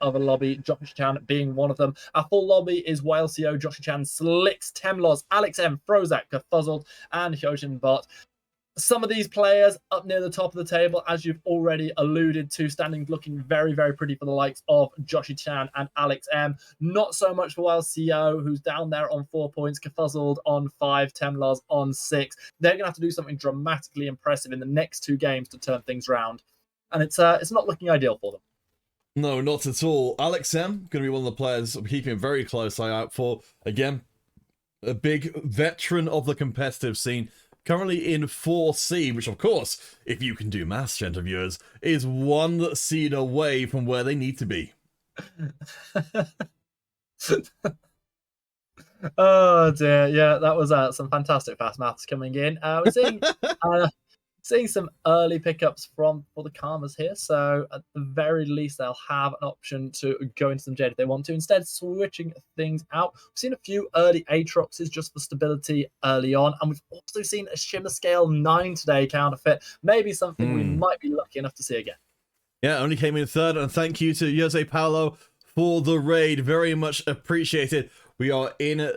other lobby, Joshi Chan being one of them. Our full lobby is YLCO, Joshi Chan, Slicks, Temlozz, Alex M, Frozak, Fuzzled, and Hyojin Bot. Some of these players up near the top of the table, as you've already alluded to, standing looking very, very pretty for the likes of Joshi Chan and Alex M. Not so much for YLCO, who's down there on 4 points, Kafuzzled on 5, Temlozz on 6. They're going to have to do something dramatically impressive in the next 2 games to turn things around. And it's not looking ideal for them. No, not at all. Alex M, going to be one of the players I'm keeping a very close eye out for. Again, a big veteran of the competitive scene. Currently in 4C, which of course, if you can do maths, gentle viewers, is 1 seed away from where they need to be. Oh dear, yeah, that was some fantastic fast maths coming in. We're seeing some early pickups for the Karmas here, so at the very least they'll have an option to go into some Jade if they want to. Instead, switching things out. We've seen a few early Aatroxes just for stability early on, and we've also seen a Shimmer Scale 9 today counterfeit. Maybe something we might be lucky enough to see again. Yeah, only came in 3rd, and thank you to Jose Paulo for the raid. Very much appreciated. We are in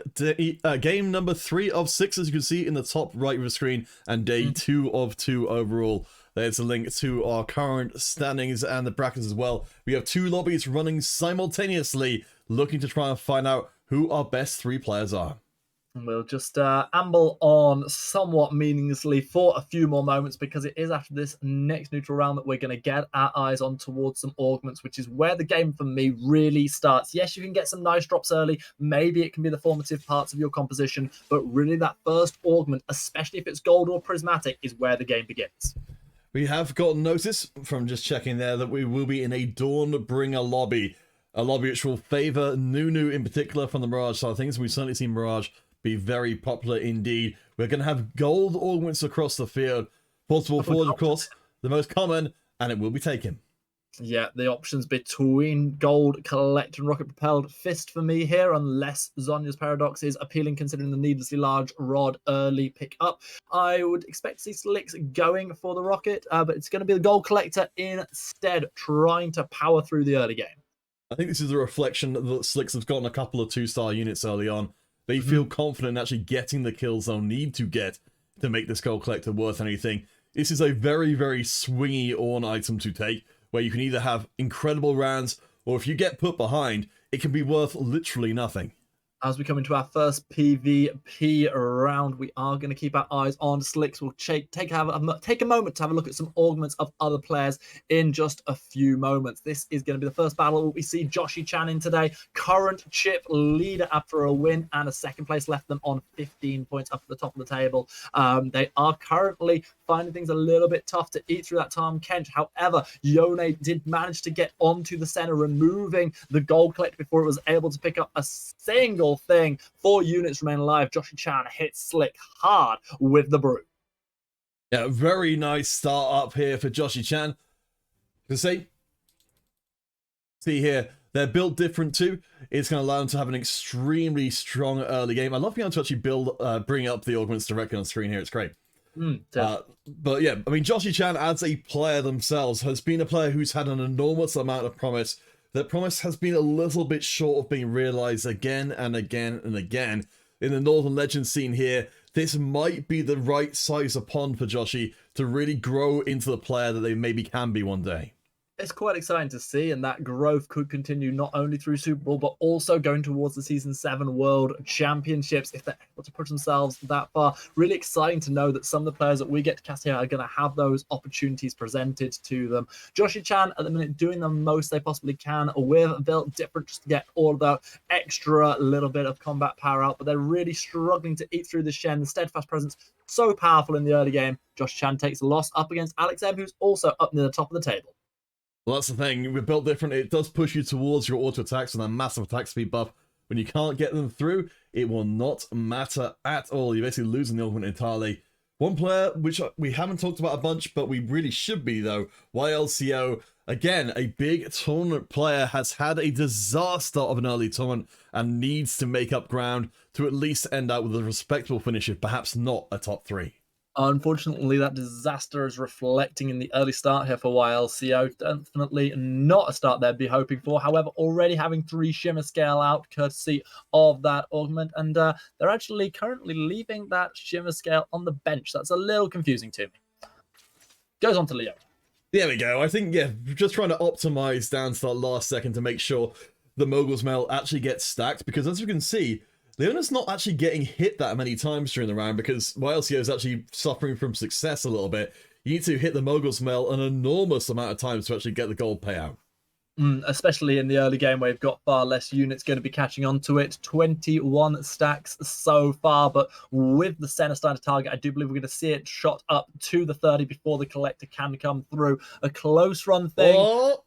game number 3 of 6, as you can see in the top right of the screen, and day 2 of 2 overall. There's a link to our current standings and the brackets as well. We have 2 lobbies running simultaneously, looking to try and find out who our best 3 players are. And we'll just amble on somewhat meaninglessly for a few more moments, because it is after this next neutral round that we're going to get our eyes on towards some augments, which is where the game for me really starts. Yes, you can get some nice drops early. Maybe it can be the formative parts of your composition, but really that first augment, especially if it's gold or prismatic, is where the game begins. We have got notice from just checking there that we will be in a Dawnbringer lobby. A lobby which will favour Nunu in particular from the Mirage side of things. We've certainly seen Mirage be very popular indeed. We're going to have gold augments across the field. Portable forward, of course, the most common, and it will be taken. Yeah, the options between gold, collect, and rocket propelled fist for me here, unless Zhonya's Paradox is appealing considering the needlessly large rod early pick up. I would expect to see Slicks going for the rocket, but it's going to be the gold collector instead, trying to power through the early game. I think this is a reflection that Slicks has gotten a couple of 2-star units early on. They feel confident in actually getting the kills they'll need to get to make this gold collector worth anything. This is a very, very swingy Ornn item to take, where you can either have incredible rounds, or if you get put behind, it can be worth literally nothing. As we come into our first PvP round, we are going to keep our eyes on Slicks. We'll take a moment to have a look at some augments of other players in just a few moments. This is going to be the first battle we see Joshi Chan in today. Current chip leader after a win and a 2nd place left them on 15 points up at the top of the table. They are currently finding things a little bit tough to eat through that Tom Kench. However, Yone did manage to get onto the center, removing the gold collector before it was able to pick up a single thing. 4 units remain alive. Joshi Chan hits Slick hard with the brew. Yeah, very nice start up here for Joshi Chan. You can see here, they're built different too. It's going to allow them to have an extremely strong early game. I love being able to actually bring up the augments directly on the screen here. It's great. But yeah, I mean, Joshi Chan as a player themselves has been a player who's had an enormous amount of promise. That promise has been a little bit short of being realized again and again and again. In the Northern Legends scene here, this might be the right size of pond for Joshi to really grow into the player that they maybe can be one day. It's quite exciting to see, and that growth could continue not only through Superbrawl, but also going towards the Season 7 World Championships if they're able to push themselves that far. Really exciting to know that some of the players that we get to cast here are going to have those opportunities presented to them. Joshi Chan, at the minute, doing the most they possibly can with Built Different just to get all of that extra little bit of combat power out, but they're really struggling to eat through the Shen. The steadfast presence, so powerful in the early game. Joshi Chan takes a loss up against Alex M, who's also up near the top of the table. Well, that's the thing. We're built different. It does push you towards your auto attacks and a massive attack speed buff. When you can't get them through, it will not matter at all. You're basically losing the augment entirely. One player, which we haven't talked about a bunch, but we really should be, though, YLCO. Again, a big tournament player, has had a disaster of an early tournament and needs to make up ground to at least end out with a respectable finish, if perhaps not a top 3. Unfortunately, that disaster is reflecting in the early start here for YLCO. Definitely not a start they'd be hoping for. However, already having 3 Shimmer Scale out courtesy of that augment, and they're actually currently leaving that Shimmer Scale on the bench. That's a little confusing to me. Goes on to Leo. There we go. I think, yeah, just trying to optimize down to that last second to make sure the Mogul's Mail actually gets stacked, because as you can see, Leona's not actually getting hit that many times during the round because YLCO is actually suffering from success a little bit. You need to hit the Mogul's Mail an enormous amount of times to actually get the gold payout. Especially in the early game where you've got far less units going to be catching on to it. 21 stacks so far, but with the center starting to target, I do believe we're going to see it shot up to the 30 before the collector can come through. A close run thing. Oh!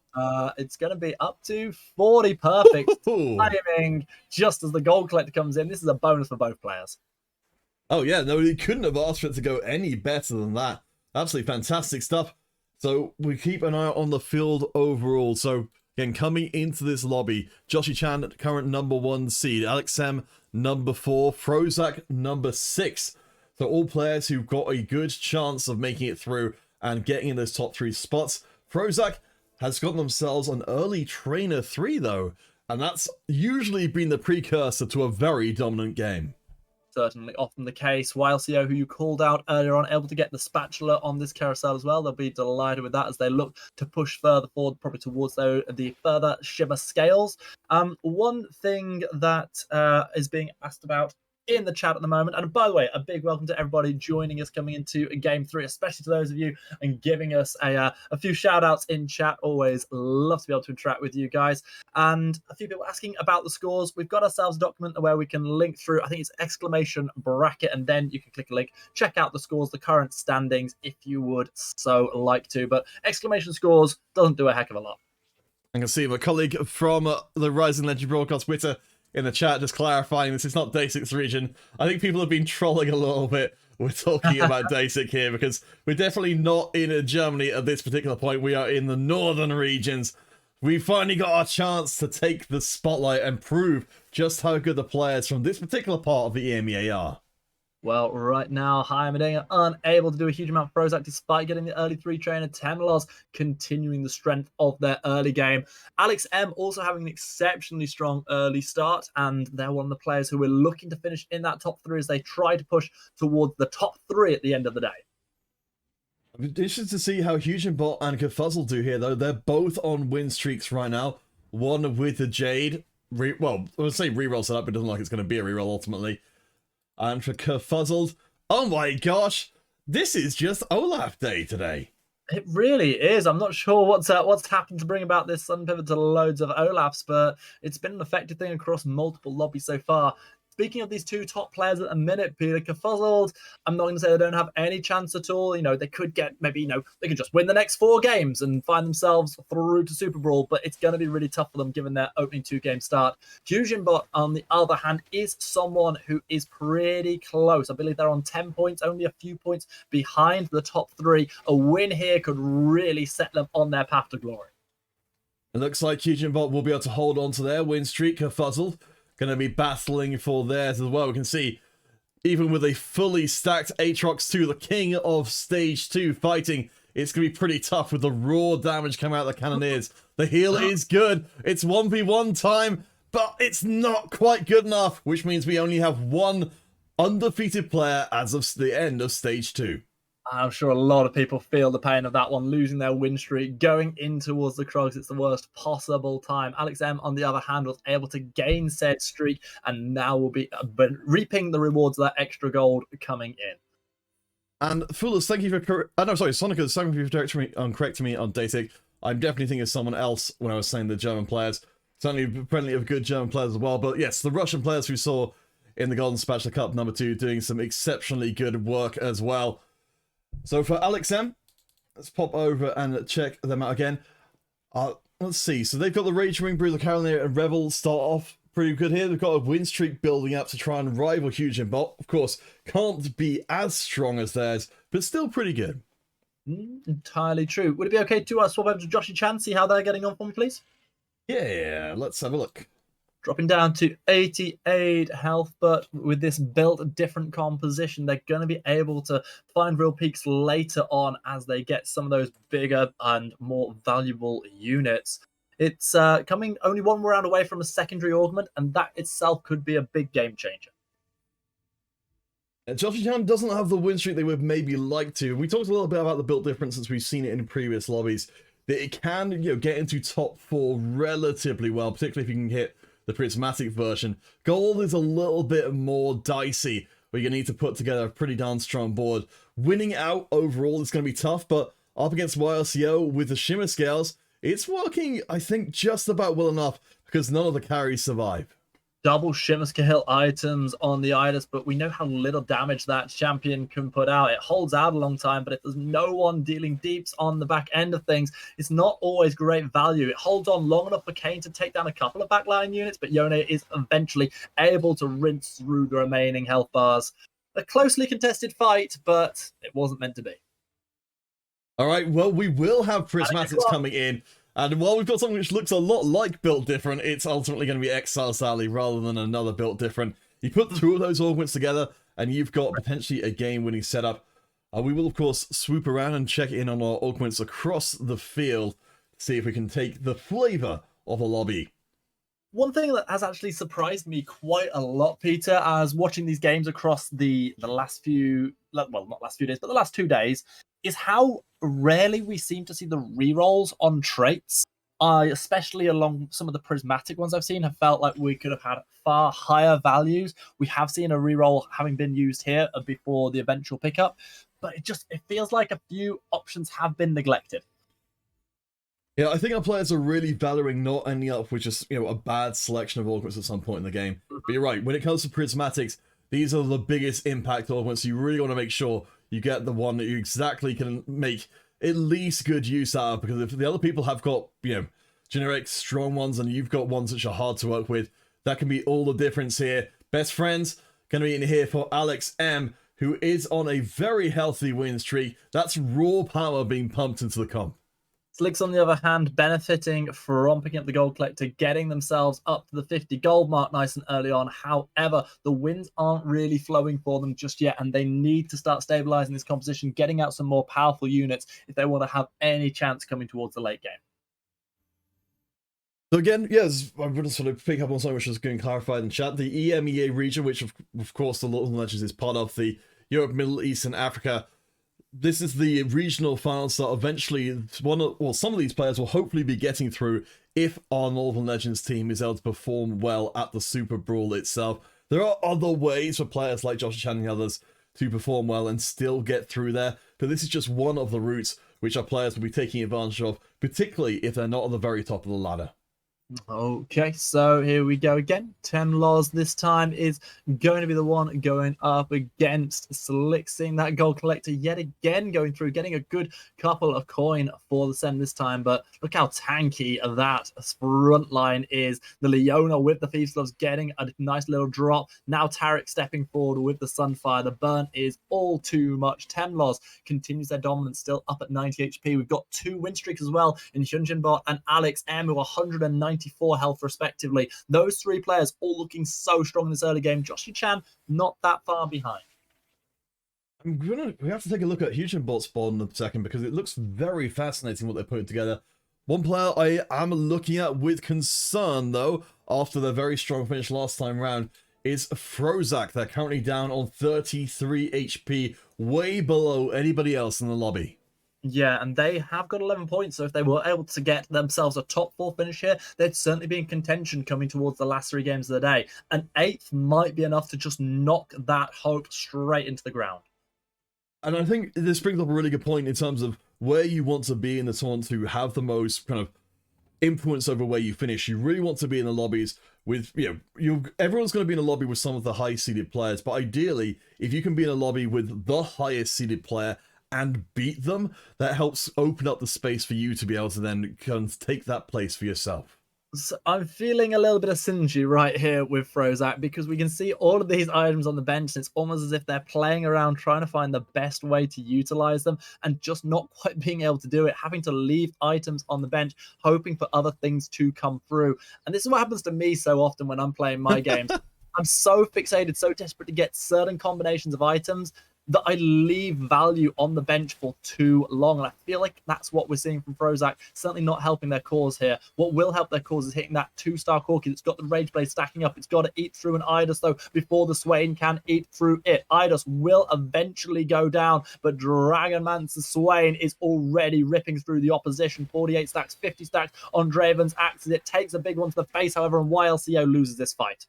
It's going to be up to 40. Perfect timing just as the gold collector comes in. This is a bonus for both players. Oh yeah, no, he couldn't have asked for it to go any better than that. Absolutely fantastic stuff. So we keep an eye out on the field overall. So again, coming into this lobby, Joshy Chan, current number 1 seed, Alex M, number 4, Frozak, number 6. So all players who've got a good chance of making it through and getting in those top 3 spots. Frozak has gotten themselves an early trainer 3 though, and that's usually been the precursor to a very dominant game. Certainly often the case. YLCO, who you called out earlier on, able to get the spatula on this carousel as well. They'll be delighted with that as they look to push further forward, probably towards the further Shimmer Scales. One thing that is being asked about in the chat at the moment, and by the way, a big welcome to everybody joining us coming into game 3, especially to those of you and giving us a few shout outs in chat. Always love to be able to interact with you guys. And a few people asking about the scores. We've got ourselves a document where we can link through, I think it's exclamation bracket, and then you can click a link, check out the scores, the current standings if you would so like to. But exclamation scores doesn't do a heck of a lot. I can see my colleague from the Rising Legend broadcast Twitter in the chat just clarifying this is not Day6 region. I think people have been trolling a little bit. We're talking about Day6 here because we're definitely not in Germany at this particular point. We are in the northern regions. We finally got our chance to take the spotlight and prove just how good the players from this particular part of the EMEA are. Well, right now, Heimerdinger unable to do a huge amount for Frozak despite getting the early 3 trainer. Temlozz continuing the strength of their early game. Alex M also having an exceptionally strong early start, and they're one of the players who we're looking to finish in that top 3 as they try to push towards the top 3 at the end of the day. I'm interested to see how Hugenbot and Kerfuzzle do here, though. They're both on win streaks right now. One with the Jade. Well, I would say reroll setup, but it doesn't look like it's going to be a reroll ultimately. And for Kerfuzzled, oh my gosh, this is just Olaf Day today. It really is. I'm not sure what's happened to bring about this sudden pivot to loads of Olafs, but it's been an effective thing across multiple lobbies so far. Speaking of these 2 top players at a minute, Peter, Kerfuzzled, I'm not going to say they don't have any chance at all. You know, they could get maybe, they could just win the next 4 games and find themselves through to Superbrawl, but it's going to be really tough for them given their opening 2-game start. Hugenbot, on the other hand, is someone who is pretty close. I believe they're on 10 points, only a few points behind the top 3. A win here could really set them on their path to glory. It looks like Hugenbot will be able to hold on to their win streak. Kerfuzzled going to be battling for theirs as well. We can see, even with a fully stacked Aatrox 2, the king of stage 2 fighting, it's going to be pretty tough with the raw damage coming out of the Cannoneers. The heal is good. It's 1v1 time, but it's not quite good enough, which means we only have 1 undefeated player as of the end of stage 2. I'm sure a lot of people feel the pain of that one, losing their win streak, going in towards the Krogs. It's the worst possible time. Alex M, on the other hand, was able to gain said streak and now will be reaping the rewards of that extra gold coming in. And Foolers, thank you for... Oh, no, sorry, Sonicus, thank you for correcting me on Day6. I'm definitely thinking of someone else when I was saying the German players. Certainly plenty of good German players as well. But yes, the Russian players we saw in the Golden Spatula Cup number 2 doing some exceptionally good work as well. So for Alex M, let's pop over and check them out again. Let's see. So they've got the Rage Ring, Brew, the Carolina, and Revel start off pretty good here. They've got a win streak building up to try and rival Hugenbot. Of course, can't be as strong as theirs, but still pretty good. Entirely true. Would it be okay to swap over to Joshy Chan, see how they're getting on for me, please? Yeah, let's have a look. dropping down to 88 health, but with this built different composition, they're going to be able to find real peaks later on as they get some of those bigger and more valuable units. It's coming only one round away from a secondary augment, and that itself could be a big game changer. Joshi-chan doesn't have the win streak they would maybe like to. We talked a little bit about the build difference since we've seen it in previous lobbies. That it can, get into top 4 relatively well, particularly if you can hit the prismatic version. Gold is a little bit more dicey, where you need to put together a pretty darn strong board. Winning out overall is going to be tough, but up against YLCO with the shimmer scales, it's working, I think, just about well enough because none of the carries survive. Double shimmer scale items on the Idis, but we know how little damage that champion can put out. It holds out a long time, but if there's no one dealing deeps on the back end of things, it's not always great value. It holds on long enough for Kane to take down a couple of backline units, but Yone is eventually able to rinse through the remaining health bars. A closely contested fight, but it wasn't meant to be. All right, well, we will have prismatics coming in. And while we've got something which looks a lot like Built Different, it's ultimately going to be Exile Sally rather than another Built Different. You put 2 of those augments together, and you've got potentially a game-winning setup. We will, of course, swoop around and check in on our augments across the field, see if we can take the flavor of a lobby. One thing that has actually surprised me quite a lot, Peter, as watching these games across the last few, well, not last few days, but the last 2 days, is how rarely we seem to see the rerolls on traits. Especially along some of the prismatic ones I've seen, have felt like we could have had far higher values. We have seen a reroll having been used here before the eventual pickup, but it feels like a few options have been neglected. Yeah, I think our players are really valuing not ending up with just, a bad selection of augments at some point in the game. But you're right, when it comes to prismatics, these are the biggest impact augments. You really want to make sure you get the one that you exactly can make at least good use out of, because if the other people have got, generic strong ones and you've got ones which are hard to work with, that can be all the difference here. Best friends going to be in here for Alex M, who is on a very healthy win streak. That's raw power being pumped into the comp. Slicks, on the other hand, benefiting from picking up the gold collector, getting themselves up to the 50 gold mark nice and early on. However, the wins aren't really flowing for them just yet, and they need to start stabilizing this composition, getting out some more powerful units if they want to have any chance coming towards the late game. So again, yes, I'm going to sort of pick up on something which was getting clarified in chat. The EMEA region, which of course the Little Legends is part of, the Europe, Middle East, and Africa. This is the regional finals that eventually some of these players will hopefully be getting through if our Northern Legends team is able to perform well at the Superbrawl itself. There are other ways for players like Joshi-chan and others to perform well and still get through there, but this is just one of the routes which our players will be taking advantage of, particularly if they're not at the very top of the ladder. Okay, so here we go again. Temlozz this time is going to be the one going up against Slick, seeing that gold collector yet again going through, getting a good couple of coin for the send this time, but look how tanky that front line is. The Leona with the Thieves Gloves getting a nice little drop. Now Tarek stepping forward with the Sunfire. The burn is all too much. Temlozz continues their dominance, still up at 90 HP. We've got 2 win streaks as well in Hyunjinbot and Alex M, who are 194 health respectively. Those 3 players all looking so strong in this early game. Joshi-chan not that far behind. We have to take a look at Hyunjinbot's board in a second because it looks very fascinating what they're putting together. One player I am looking at with concern though, after their very strong finish last time round, is Frozak. They're currently down on 33 HP, way below anybody else in the lobby. Yeah, and they have got 11 points, so if they were able to get themselves a top 4 finish here, they'd certainly be in contention coming towards the last 3 games of the day. An 8th might be enough to just knock that hope straight into the ground. And I think this brings up a really good point in terms of where you want to be in the tournament to have the most kind of influence over where you finish. You really want to be in the lobbies with, everyone's going to be in a lobby with some of the high-seeded players, but ideally, if you can be in a lobby with the highest-seeded player and beat them, that helps open up the space for you to be able to then take that place for yourself. So I'm feeling a little bit of synergy right here with Frozak because we can see all of these items on the bench. And it's almost as if they're playing around trying to find the best way to utilize them and just not quite being able to do it, having to leave items on the bench, hoping for other things to come through. And this is what happens to me so often when I'm playing my games. I'm so fixated, so desperate to get certain combinations of items that I leave value on the bench for too long. And I feel like that's what we're seeing from Frozak. Certainly not helping their cause here. What will help their cause is hitting that 2-star Corki that's got the Rage Blade stacking up. It's got to eat through an Idus, though, before the Swain can eat through it. Idus will eventually go down, but Dragonmancer Swain is already ripping through the opposition. 48 stacks, 50 stacks on Draven's axes. It takes a big one to the face, however, and YLCO loses this fight.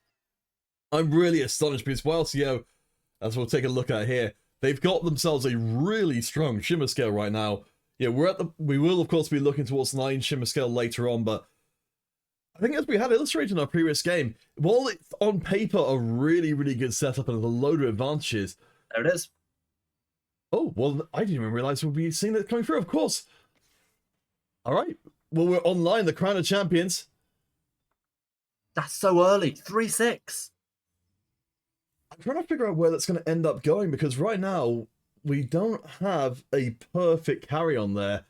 I'm really astonished because YLCO, as we'll take a look at here, they've got themselves a really strong Shimmer Scale right now. Yeah, we will of course be looking towards 9 Shimmer Scale later on, but I think as we had illustrated in our previous game, while it's on paper a really, really good setup and a load of advantages. There it is. Oh, well, I didn't even realize we'd be seeing that coming through, of course. All right. Well, we're online, the Crown of Champions. That's so early. 3-6. I'm trying to figure out where that's going to end up going, because right now we don't have a perfect carry on there.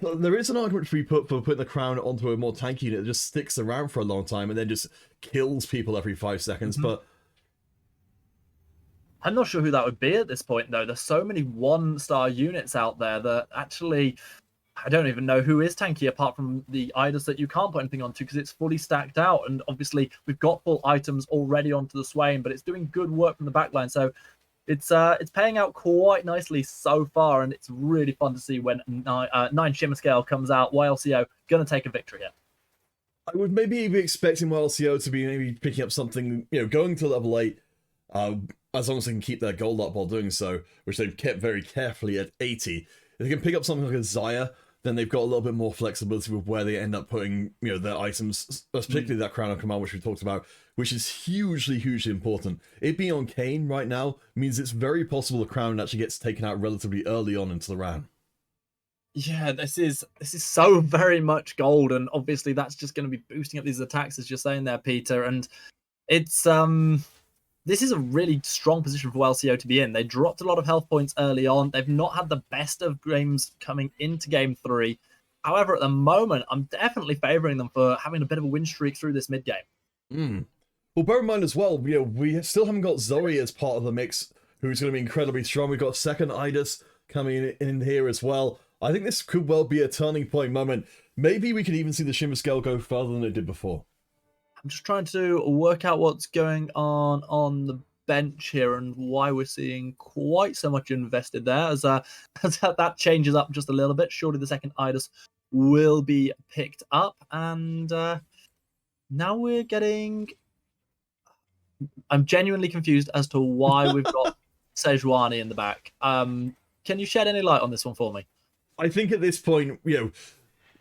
There is an argument to be put for putting the Crown onto a more tanky unit that just sticks around for a long time and then just kills people every 5 seconds, but I'm not sure who that would be at this point, though. There's so many 1-star units out there that actually, I don't even know who is tanky apart from the Idus that you can't put anything onto because it's fully stacked out. And obviously, we've got full items already onto the Swain, but it's doing good work from the backline. So it's paying out quite nicely so far, and it's really fun to see when 9 Shimmer Scale comes out. YLCO going to take a victory here. I would maybe be expecting YLCO to be maybe picking up something, going to level 8, as long as they can keep their gold up while doing so, which they've kept very carefully at 80. If they can pick up something like a Xayah, then they've got a little bit more flexibility with where they end up putting, their items, particularly that Crown of Command, which we talked about, which is hugely, hugely important. It being on Kayn right now means it's very possible the Crown actually gets taken out relatively early on into the round. Yeah, this is so very much gold, and obviously that's just going to be boosting up these attacks, as you're saying there, Peter. And it's this is a really strong position for LCO to be in. They dropped a lot of health points early on. They've not had the best of games coming into game 3. However, at the moment, I'm definitely favouring them for having a bit of a win streak through this mid game. Well, bear in mind as well, we still haven't got Zoe as part of the mix, who's going to be incredibly strong. We've got second Idus coming in here as well. I think this could well be a turning point moment. Maybe we could even see the Shimmer Scale go further than it did before. I'm just trying to work out what's going on the bench here and why we're seeing quite so much invested there. As that changes up just a little bit, surely the second Idus will be picked up. And now we're getting... I'm genuinely confused as to why we've got Sejuani in the back. Can you shed any light on this one for me? I think at this point,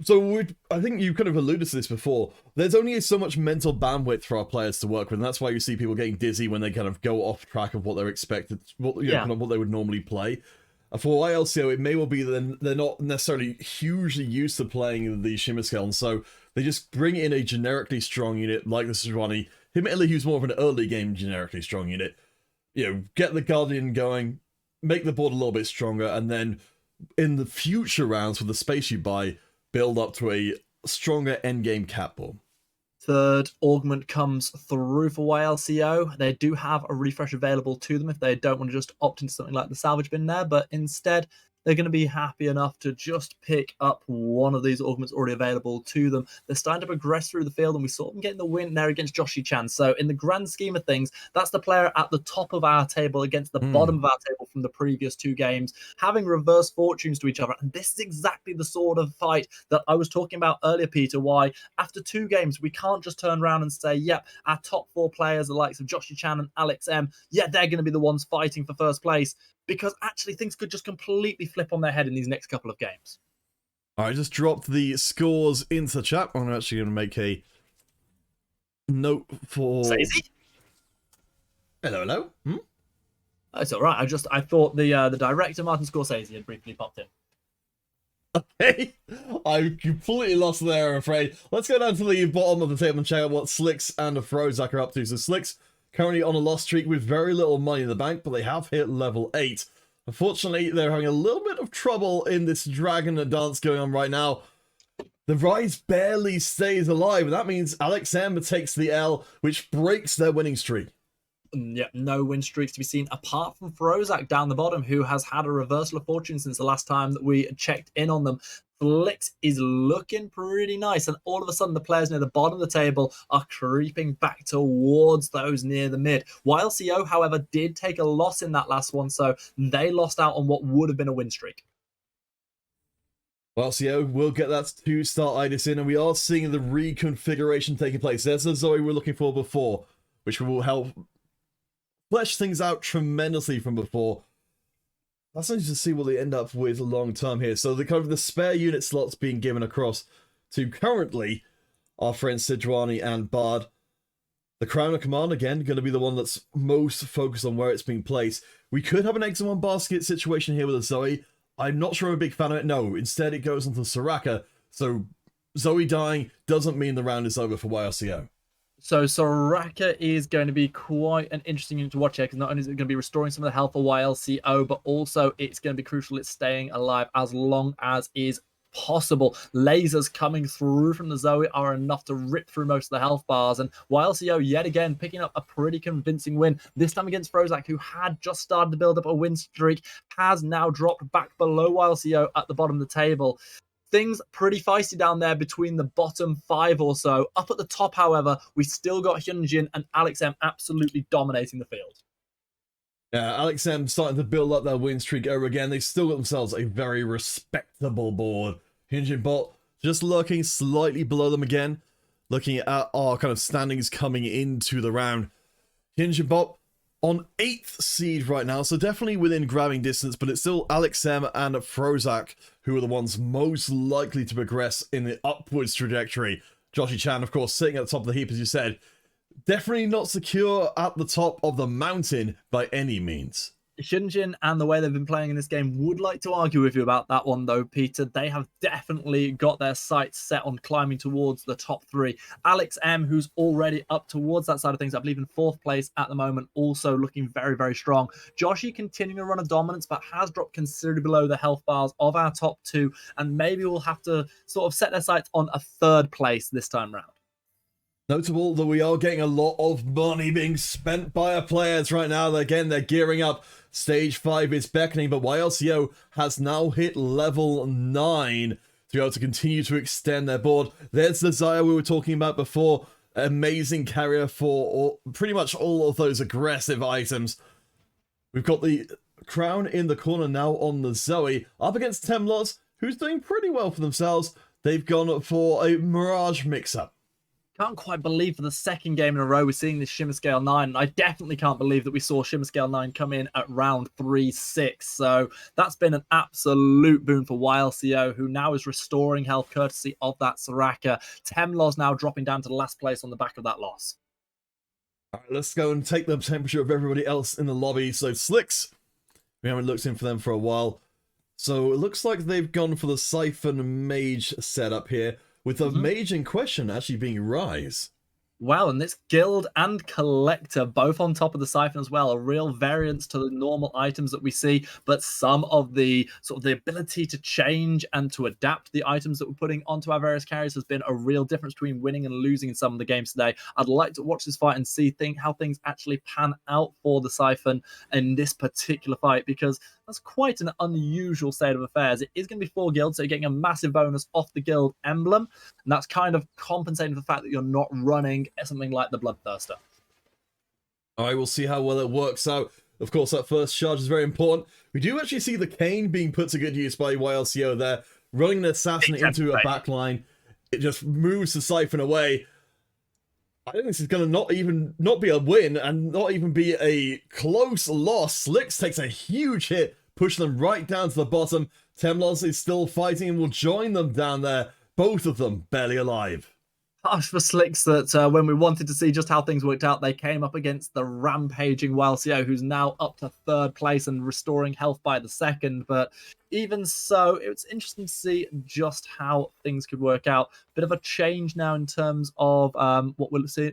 so I think you kind of alluded to this before. There's only so much mental bandwidth for our players to work with, and that's why you see people getting dizzy when they kind of go off track of what they're expected, kind of what they would normally play. For YLCO, it may well be that they're not necessarily hugely used to playing the Shimmer Scale, and so they just bring in a generically strong unit like the Sejuani. Admittedly, who's more of an early game generically strong unit. Get the Guardian going, make the board a little bit stronger, and then in the future rounds with the space you buy, build up to a stronger endgame cat board. Third augment comes through for YLCO. They do have a refresh available to them if they don't want to just opt into something like the salvage bin there, but instead they're going to be happy enough to just pick up one of these augments already available to them. They're starting to progress through the field, and we saw them getting the win there against Joshi Chan. So in the grand scheme of things, that's the player at the top of our table against the bottom of our table from the previous 2 games, having reverse fortunes to each other. And this is exactly the sort of fight that I was talking about earlier, Peter, why after 2 games, we can't just turn around and say, yep, our top 4 players, the likes of Joshi Chan and Alex M, yeah, they're going to be the ones fighting for first place. Because actually things could just completely flip on their head in these next couple of games. All right, just dropped the scores into the chat. I'm actually going to make a note for... Sazy? Hello? It's all right. I thought the director, Martin Scorsese, had briefly popped in. Okay, I'm completely lost there, I'm afraid. Let's go down to the bottom of the table and check out what Slicks and Frozak are up to. So Slicks currently on a loss streak with very little money in the bank, but they have hit level 8. Unfortunately, they're having a little bit of trouble in this dragon dance going on right now. The Rise barely stays alive, and that means Alex M takes the L, which breaks their winning streak. Yeah, no win streaks to be seen apart from Frozak down the bottom, who has had a reversal of fortune since the last time that we checked in on them. Flicks is looking pretty nice, and all of a sudden the players near the bottom of the table are creeping back towards those near the mid. YLCO, however, did take a loss in that last one, so they lost out on what would have been a win streak. YLCO will get that 2-star IDIS in, and we are seeing the reconfiguration taking place. There's the Zoe we were looking for before, which will help flesh things out tremendously from before. That's nice to see what they end up with long term here. So the kind of the spare unit slots being given across to currently our friends Sidrawani and Bard. The Crown of Command, again, going to be the one that's most focused on where it's being placed. We could have an X in 1 basket situation here with a Zoe. I'm not sure I'm a big fan of it. No, instead it goes onto Soraka. So Zoe dying doesn't mean the round is over for YLCO. So Soraka is going to be quite an interesting unit to watch here, because not only is it going to be restoring some of the health for YLCO, but also it's going to be crucial it's staying alive as long as is possible. Lasers coming through from the Zoe are enough to rip through most of the health bars, and YLCO yet again picking up a pretty convincing win, this time against Frozak, who had just started to build up a win streak, has now dropped back below YLCO at the bottom of the table. Things pretty feisty down there between the bottom 5 or so. Up at the top, however, we still got Hyunjin and Alex M absolutely dominating the field. Yeah, Alex M starting to build up their win streak over again. They've still got themselves a very respectable board. Hyunjin bot just lurking slightly below them again. Looking at our kind of standings coming into the round. Hyunjin bot on 8th seed right now, so definitely within grabbing distance, but it's still Alex M and Frozak who are the ones most likely to progress in the upwards trajectory. Joshi Chan, of course, sitting at the top of the heap, as you said. Definitely not secure at the top of the mountain by any means. Hyunjin and the way they've been playing in this game would like to argue with you about that one, though, Peter. They have definitely got their sights set on climbing towards the top 3. Alex M, who's already up towards that side of things, I believe in 4th place at the moment, also looking very, very strong. Joshi continuing a run of dominance, but has dropped considerably below the health bars of our top 2, and maybe we'll have to sort of set their sights on a 3rd place this time round. Notable that we are getting a lot of money being spent by our players right now. Again, they're gearing up. Stage 5 is beckoning, but YLCO has now hit level 9 to be able to continue to extend their board. There's the Zaya we were talking about before. Amazing carrier for pretty much all of those aggressive items. We've got the Crown in the corner now on the Zoe. Up against Temlozz, who's doing pretty well for themselves. They've gone for a Mirage mix-up. Can't quite believe for the 2nd game in a row we're seeing this Shimmer Scale 9. And I definitely can't believe that we saw Shimmer Scale 9 come in at round 3-6. So that's been an absolute boon for YLCO, who now is restoring health courtesy of that Soraka. Temlozz now dropping down to the last place on the back of that loss. All right, let's go and take the temperature of everybody else in the lobby. So Slicks, we haven't looked in for them for a while. So it looks like they've gone for the Siphon Mage setup here, with the mage in question actually being Rise. Wow, and this Guild and Collector both on top of the Siphon as well, a real variance to the normal items that we see, but some of the sort of the ability to change and to adapt the items that we're putting onto our various carriers has been a real difference between winning and losing in some of the games today. I'd like to watch this fight and see how things actually pan out for the Siphon in this particular fight, because that's quite an unusual state of affairs. It is going to be 4 guilds, so you're getting a massive bonus off the guild emblem, and that's kind of compensating for the fact that you're not running something like the Bloodthirster. All right, we'll see how well it works out. Of course, that first charge is very important. We do actually see the Cane being put to good use by YLCO there, running an assassin into a backline. It just moves the Siphon away. I think this is going to not be a win and not even be a close loss. Slicks takes a huge hit, pushing them right down to the bottom. Temlozz is still fighting and will join them down there. Both of them barely alive. harsh for Slicks that when we wanted to see just how things worked out, they came up against the rampaging YLCO, who's now up to 3rd place and restoring health by the 2nd. But even so, it's interesting to see just how things could work out. Bit of a change now in terms of what we'll see.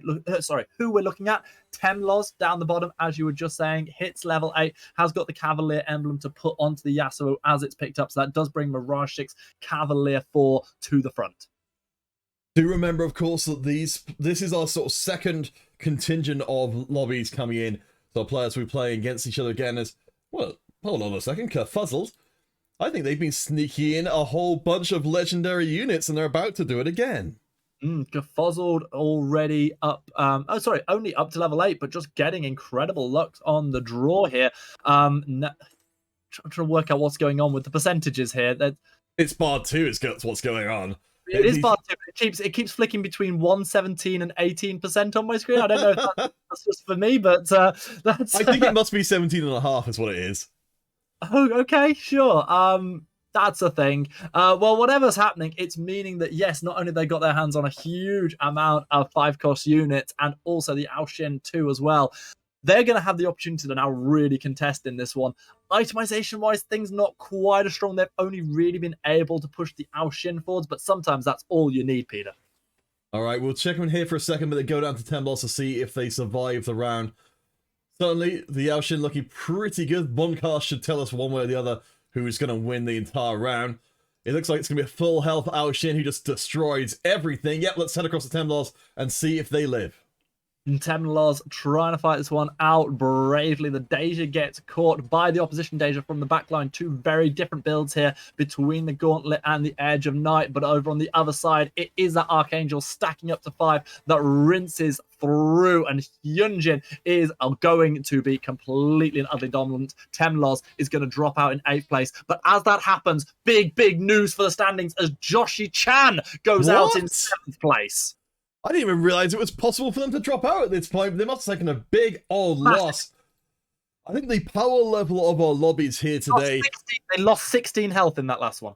Who we're looking at. Temlozz down the bottom, as you were just saying, hits level 8, has got the Cavalier emblem to put onto the Yasuo as it's picked up. So that does bring Mirage 6 Cavalier 4 to the front. Do remember, of course, that this is our sort of second contingent of lobbies coming in. So players will be playing against each other again as, well, hold on a second, Kerfuzzled. I think they've been sneaking in a whole bunch of legendary units and they're about to do it again. Kerfuzzled already up, only up to level 8, but just getting incredible luck on the draw here. Trying to work out what's going on with the percentages here. It's Bard 2 is what's going on. It is Bard 2. It keeps flicking between 117 and 18% on my screen. I don't know if that's just for me, but that's. I think it must be 17.5 is what it is. Oh, okay, sure. That's a thing. Well, whatever's happening, it's meaning that, yes, not only they got their hands on a huge amount of 5-cost units and also the Aoshin 2 as well, they're going to have the opportunity to now really contest in this one. Itemization-wise, things not quite as strong. They've only really been able to push the Aoshin forwards, but sometimes that's all you need, Peter. All right, we'll check them in here for a second, but then go down to Temlozz to see if they survive the round. Certainly, the Aoshin looking pretty good. One cast should tell us one way or the other who's going to win the entire round. It looks like it's going to be a full health Aoshin who just destroys everything. Yep, let's head across to Temlozz and see if they live. Temlozz trying to fight this one out bravely. The Deja gets caught by the opposition Deja from the backline. 2 very different builds here between the Gauntlet and the Edge of Night. But over on the other side, it is that Archangel stacking up to 5 that rinses through. And Hyunjin is going to be completely and utterly dominant. Temlozz is going to drop out in 8th place. But as that happens, big news for the standings as Joshi Chan goes out in 7th place. I didn't even realize it was possible for them to drop out at this point. They must have taken a big old loss. I think the power level of our lobbies here today... They lost 16 health in that last one.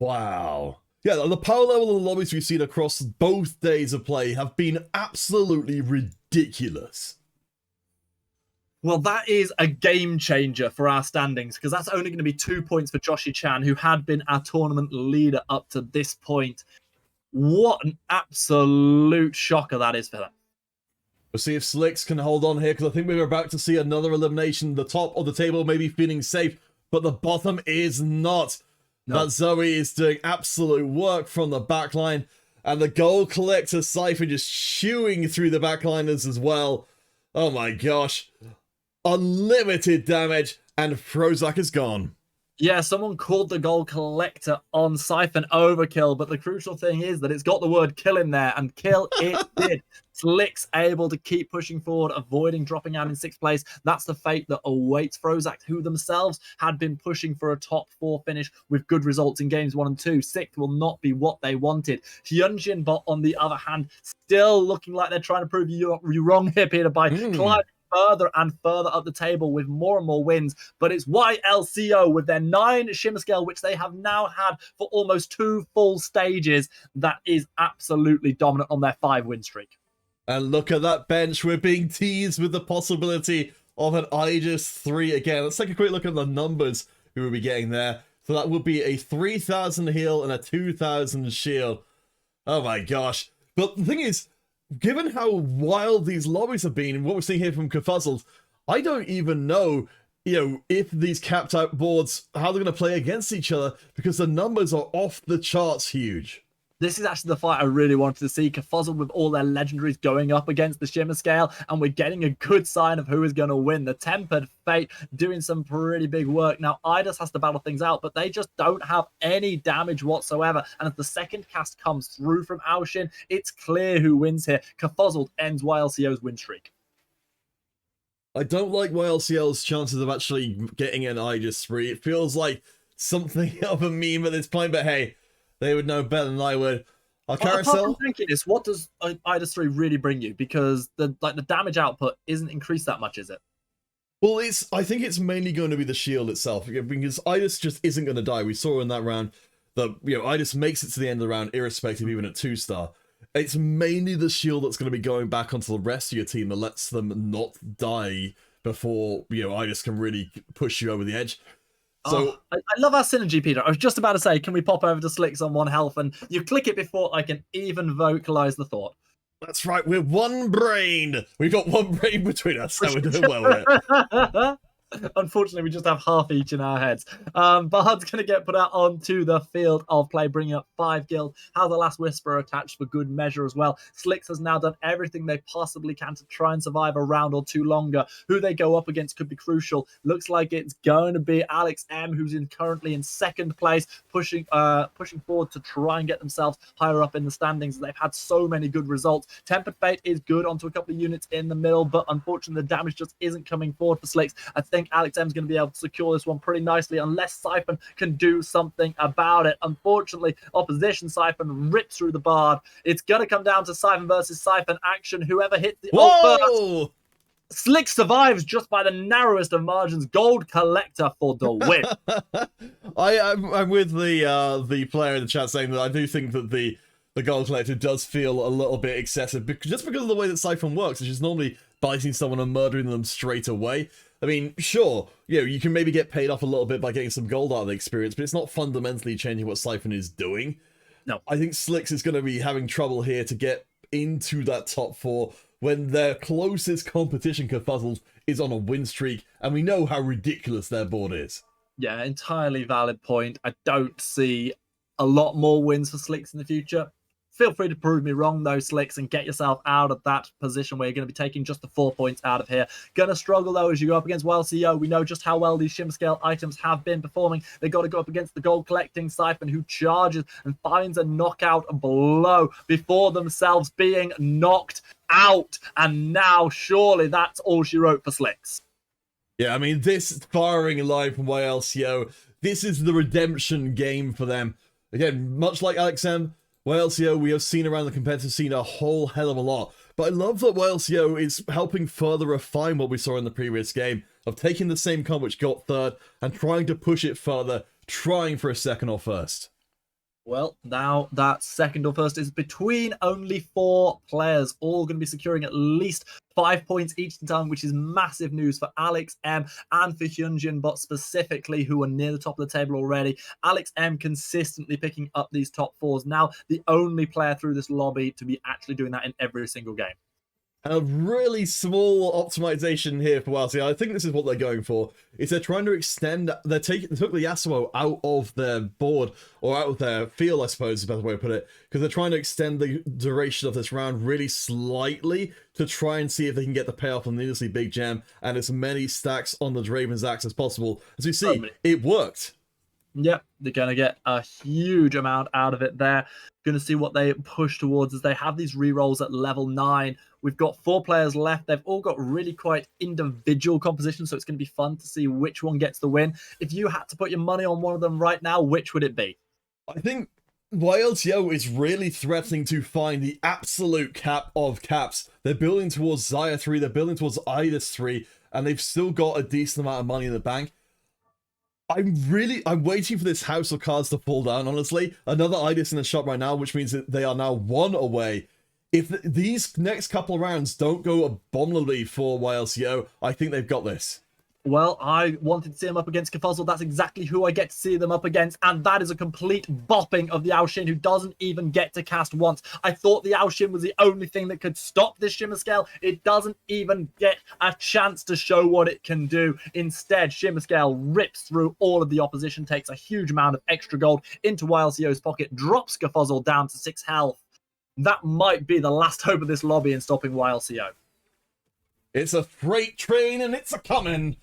Wow. Yeah, the power level of the lobbies we've seen across both days of play have been absolutely ridiculous. Well, that is a game changer for our standings, because that's only going to be 2 points for Joshi Chan, who had been our tournament leader up to this point. What an absolute shocker that is for them. We'll see if Slicks can hold on here, because I think we're about to see another elimination. The top of the table may be feeling safe, but the bottom is not. No. That Zoe is doing absolute work from the backline, and the goal collector Cypher just chewing through the backliners as well. Oh my gosh. Unlimited damage, and Frozak is gone. Yeah, someone called the goal collector on Siphon overkill, but the crucial thing is that it's got the word kill in there, and kill it did. Slicks able to keep pushing forward, avoiding dropping out in 6th place. That's the fate that awaits Frozak, who themselves had been pushing for a top 4 finish with good results in games 1 and 2. 6th will not be what they wanted. Hyunjin Bot, on the other hand, still looking like they're trying to prove you wrong here, Peter, by climbing further and further up the table with more and more wins. But it's YLCO with their 9 Shimmer Scale, which they have now had for almost 2 full stages, that is absolutely dominant on their 5-win streak. And look at that bench. We're being teased with the possibility of an Aegis 3 again. Let's take a quick look at the numbers we will be getting there. So that would be a 3,000 heal and a 2,000 shield. Oh my gosh. But the thing is, given how wild these lobbies have been and what we're seeing here from Kerfuzzled, I don't even know, if these capped out boards, how they're going to play against each other, because the numbers are off the charts huge. This is actually the fight I really wanted to see. Kerfuzzled with all their legendaries going up against the Shimmer Scale, and we're getting a good sign of who is going to win. The Tempered Fate doing some pretty big work. Now, Idus has to battle things out, but they just don't have any damage whatsoever. And if the second cast comes through from Aoshin, it's clear who wins here. Kerfuzzled ends YLCO's win streak. I don't like YLCL's chances of actually getting an Aegis 3. It feels like something of a meme at this point, but hey, they would know better than I would. Our carousel. What does Idus 3 really bring you? Because the damage output isn't increased that much, is it? Well, I think it's mainly going to be the shield itself, because Idus just isn't going to die. We saw in that round that Idus makes it to the end of the round irrespective, even at 2-star. It's mainly the shield that's going to be going back onto the rest of your team that lets them not die before, Iris can really push you over the edge. So I love our synergy, Peter. I was just about to say, can we pop over to Slicks on 1 health? And you click it before I can even vocalize the thought. That's right, we're one brain. We've got one brain between us, so we're doing well with it. Unfortunately, we just have half each in our heads. Bard's going to get put out onto the field of play, bringing up 5 guild. How the Last Whisper attached for good measure as well. Slicks has now done everything they possibly can to try and survive a round or two longer. Who they go up against could be crucial. Looks like it's going to be Alex M, who's currently in 2nd place, pushing forward to try and get themselves higher up in the standings. They've had so many good results. Tempered Fate is good onto a couple of units in the middle, but unfortunately the damage just isn't coming forward for Slicks. I think Alex M's going to be able to secure this one pretty nicely unless Siphon can do something about it. Unfortunately, opposition Siphon rips through the Bard. It's going to come down to Siphon versus Siphon action. Whoever hits the ult first. Slick survives just by the narrowest of margins. Gold Collector for the win. I'm with the player in the chat saying that I do think that the Gold Collector does feel a little bit excessive, just because of the way that Siphon works, which is normally biting someone and murdering them straight away. I mean, sure, you can maybe get paid off a little bit by getting some gold out of the experience, but it's not fundamentally changing what Siphon is doing. No. I think Slicks is going to be having trouble here to get into that top 4 when their closest competition, Kerfuzzles, is on a win streak, and we know how ridiculous their board is. Yeah, entirely valid point. I don't see a lot more wins for Slicks in the future. Feel free to prove me wrong, though, Slicks, and get yourself out of that position where you're going to be taking just the 4 points out of here. Going to struggle, though, as you go up against YLCO. We know just how well these Shimmer Scale items have been performing. They've got to go up against the gold-collecting Siphon, who charges and finds a knockout blow before themselves being knocked out. And now, surely, that's all she wrote for Slicks. Yeah, I mean, this firing line from YLCO, this is the redemption game for them. Again, much like Alex M, YLCO, we have seen around the competitive scene a whole hell of a lot. But I love that YLCO is helping further refine what we saw in the previous game, of taking the same comp which got 3rd and trying to push it further, trying for a 2nd or 1st. Well, now that 2nd or 1st is between only 4 players, all going to be securing at least 5 points each time, which is massive news for Alex M and for Hyunjin, but specifically who are near the top of the table already. Alex M consistently picking up these top 4s. Now the only player through this lobby to be actually doing that in every single game. A really small optimization here for YLCO. I think this is what they're going for. Is they're trying to extend, they took the Yasuo out of their board, or out of their field, I suppose is the better way to put it, because they're trying to extend the duration of this round really slightly to try and see if they can get the payoff on the needlessly big gem and as many stacks on the Draven's Axe as possible. As we see, it worked. Yep, they're going to get a huge amount out of it there. Going to see what they push towards as they have these rerolls at level 9. We've got 4 players left. They've all got really quite individual compositions, so it's going to be fun to see which one gets the win. If you had to put your money on one of them right now, which would it be? I think YLCO is really threatening to find the absolute cap of caps. They're building towards Xayah 3, they're building towards Idis 3, and they've still got a decent amount of money in the bank. I'm waiting for this house of cards to fall down, honestly. Another Idis in the shop right now, which means that they are now 1 away. If these next couple of rounds don't go abominably for YLCO, I think they've got this. Well, I wanted to see them up against Kerfuzzle. That's exactly who I get to see them up against. And that is a complete bopping of the Aoshin, who doesn't even get to cast once. I thought the Aoshin was the only thing that could stop this Shimmer Scale. It doesn't even get a chance to show what it can do. Instead, Shimmer Scale rips through all of the opposition, takes a huge amount of extra gold into YLCO's pocket, drops Kerfuzzle down to 6 health. That might be the last hope of this lobby in stopping YLCO. It's a freight train and it's a coming.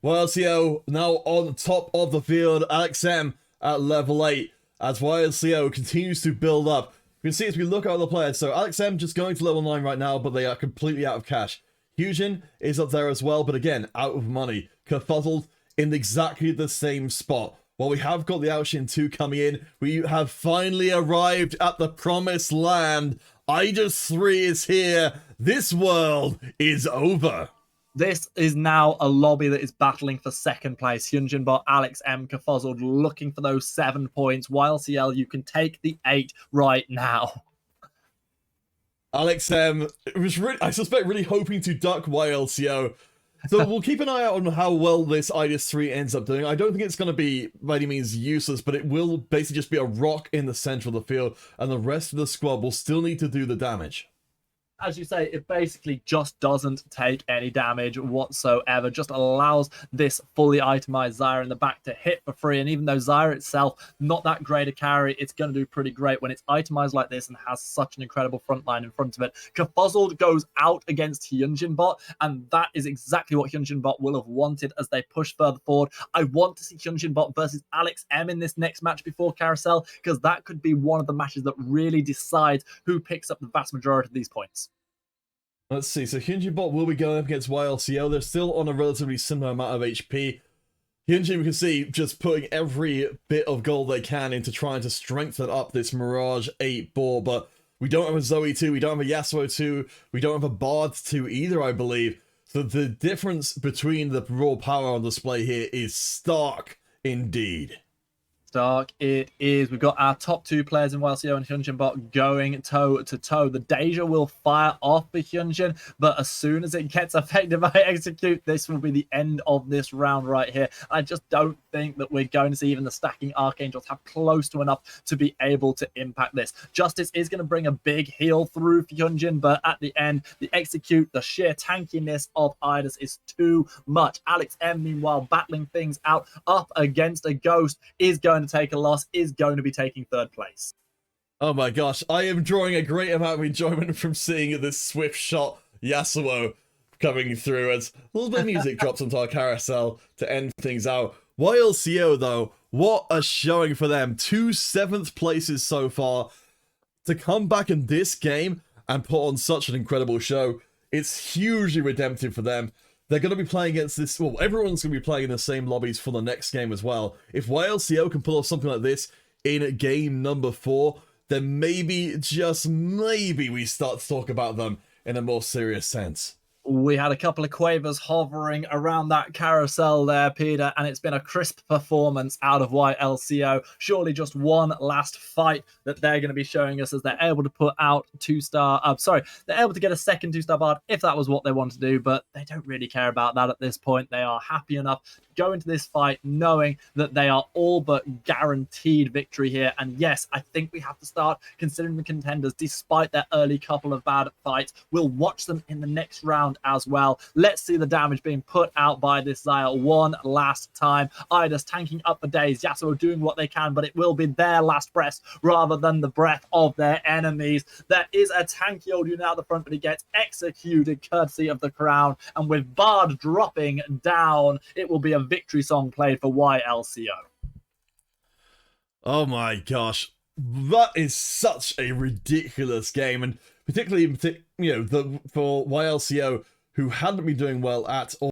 YLCO now on top of the field. Alex M at level 8 as YLCO continues to build up. You can see as we look at other players. So Alex M just going to level 9 right now, but they are completely out of cash. Hyunjin is up there as well, but again, out of money. Kerfuzzled in exactly the same spot. While we have got the Aoshin 2 coming in, we have finally arrived at the promised land. Idis 3 is here. This world is over. This is now a lobby that is battling for 2nd place. Hyunjin Bot, Alex M, Kerfuzzled looking for those 7 points. YLCL, you can take the 8 right now. Alex M was really, I suspect, really hoping to duck YLCO. So we'll keep an eye out on how well this IDIS 3 ends up doing. I don't think it's going to be by any means useless, but it will basically just be a rock in the center of the field, and the rest of the squad will still need to do the damage. As you say, it basically just doesn't take any damage whatsoever. Just allows this fully itemized Zyra in the back to hit for free. And even though Zyra itself, not that great a carry, it's going to do pretty great when it's itemized like this and has such an incredible front line in front of it. Kafuzzled goes out against Hyunjin Bot, and that is exactly what Hyunjin Bot will have wanted as they push further forward. I want to see Hyunjin Bot versus Alex M in this next match before Carousel, because that could be one of the matches that really decides who picks up the vast majority of these points. Let's see, so Hyunjin Bot will be going up against YLCO. They're still on a relatively similar amount of HP. Hyunjin, we can see, just putting every bit of gold they can into trying to strengthen up this Mirage 8 ball, but we don't have a Zoe 2, we don't have a Yasuo 2, we don't have a Bard 2 either, I believe. So the difference between the raw power on display here is stark indeed. Stark it is. We've got our top two players in YLCO and Hyunjin Bot going toe to toe. The Deja will fire off for Hyunjin, but as soon as it gets affected by Execute, this will be the end of this round right here. I just don't think that we're going to see even the stacking Archangels have close to enough to be able to impact this. Justice is going to bring a big heal through for Hyunjin, but at the end, the Execute, the sheer tankiness of Idis is too much. Alex M, meanwhile, battling things out up against a Ghost, is going to take a loss, is going to be taking third place. Oh my gosh, I am drawing a great amount of enjoyment from seeing this swift shot Yasuo coming through as a little bit of music drops onto our carousel to end things out. YLCO though, what a showing for them. 2 7th places so far. To come back in this game and put on such an incredible show, it's hugely redemptive for them. They're going to be playing against this, well, everyone's going to be playing in the same lobbies for the next game as well. If YLCO can pull off something like this in game number 4, then maybe, just maybe, we start to talk about them in a more serious sense. We had a couple of quavers hovering around that carousel there, Peter, and it's been a crisp performance out of YLCO. Surely just one last fight that they're going to be showing us as they're able to put out they're able to get a second 2-star Bard if that was what they want to do, but they don't really care about that at this point. They are happy enough to go into this fight knowing that they are all but guaranteed victory here. And yes, I think we have to start considering the contenders despite their early couple of bad fights. We'll watch them in the next round as well. Let's see the damage being put out by this Zyra one last time. Idis tanking up the days, Yasuo doing what they can, but it will be their last breath rather than the breath of their enemies. There is a tanky old unit out the front, but he gets executed courtesy of the crown, and with Bard dropping down, it will be a victory song played for YLCO. Oh my gosh, that is such a ridiculous game, and particularly, for YLCO, who hadn't been doing well at all.